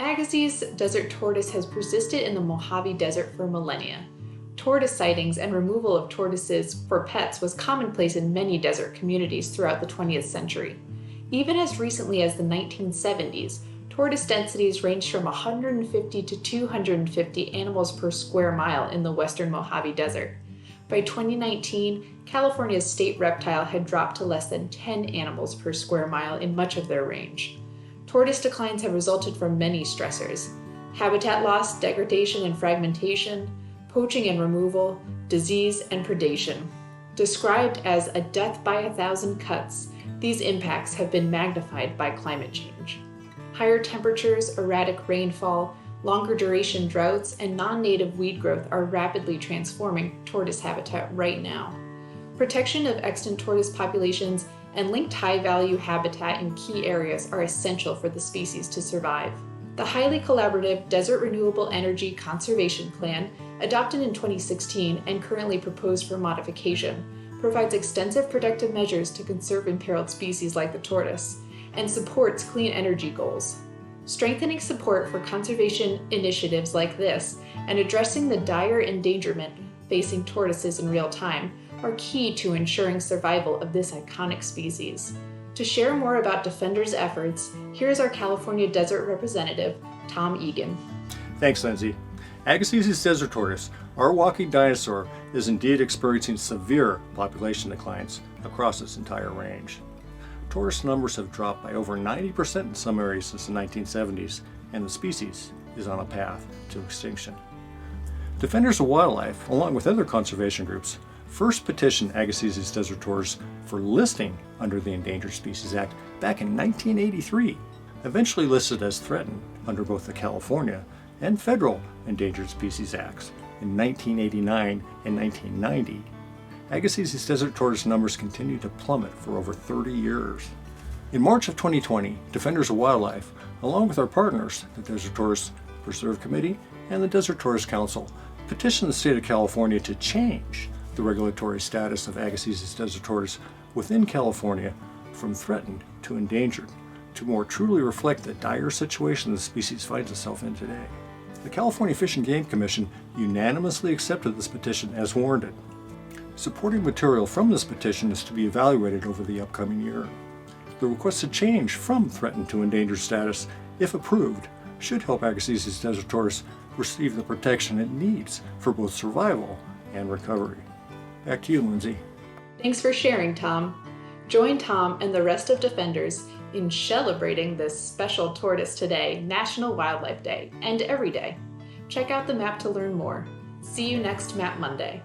Agassiz desert tortoise has persisted in the Mojave Desert for millennia. Tortoise sightings and removal of tortoises for pets was commonplace in many desert communities throughout the 20th century. Even as recently as the 1970s, tortoise densities ranged from 150 to 250 animals per square mile in the western Mojave Desert. By 2019, California's state reptile had dropped to less than 10 animals per square mile in much of their range. Tortoise declines have resulted from many stressors: habitat loss, degradation and fragmentation, poaching and removal, disease and predation. Described as a death by 1,000 cuts, these impacts have been magnified by climate change. Higher temperatures, erratic rainfall, longer duration droughts, and non-native weed growth are rapidly transforming tortoise habitat right now. Protection of extant tortoise populations and linked high-value habitat in key areas are essential for the species to survive. The highly collaborative Desert Renewable Energy Conservation Plan, adopted in 2016 and currently proposed for modification, provides extensive protective measures to conserve imperiled species like the tortoise, and supports clean energy goals. Strengthening support for conservation initiatives like this and addressing the dire endangerment facing tortoises in real time are key to ensuring survival of this iconic species. To share more about Defender's efforts, here's our California Desert representative, Tom Egan. Thanks, Lindsay. Agassiz's desert tortoise, our walking dinosaur, is indeed experiencing severe population declines across its entire range. Tortoise numbers have dropped by over 90% in some areas since the 1970s, and the species is on a path to extinction. Defenders of Wildlife, along with other conservation groups, first petitioned Agassiz's desert tortoise for listing under the Endangered Species Act back in 1983, eventually listed as threatened under both the California and federal Endangered Species Acts in 1989 and 1990. Agassiz's desert tortoise numbers continued to plummet for over 30 years. In March of 2020, Defenders of Wildlife, along with our partners, the Desert Tortoise Preserve Committee and the Desert Tortoise Council, petitioned the state of California to change the regulatory status of Agassiz's desert tortoise within California from threatened to endangered, to more truly reflect the dire situation the species finds itself in today. The California Fish and Game Commission unanimously accepted this petition as warranted. Supporting material from this petition is to be evaluated over the upcoming year. The requested change from threatened to endangered status, if approved, should help Agassiz's desert tortoise receive the protection it needs for both survival and recovery. Back to you, Lindsay. Thanks for sharing, Tom. Join Tom and the rest of Defenders in celebrating this special tortoise today, National Wildlife Day, and every day. Check out the map to learn more. See you next Map Monday.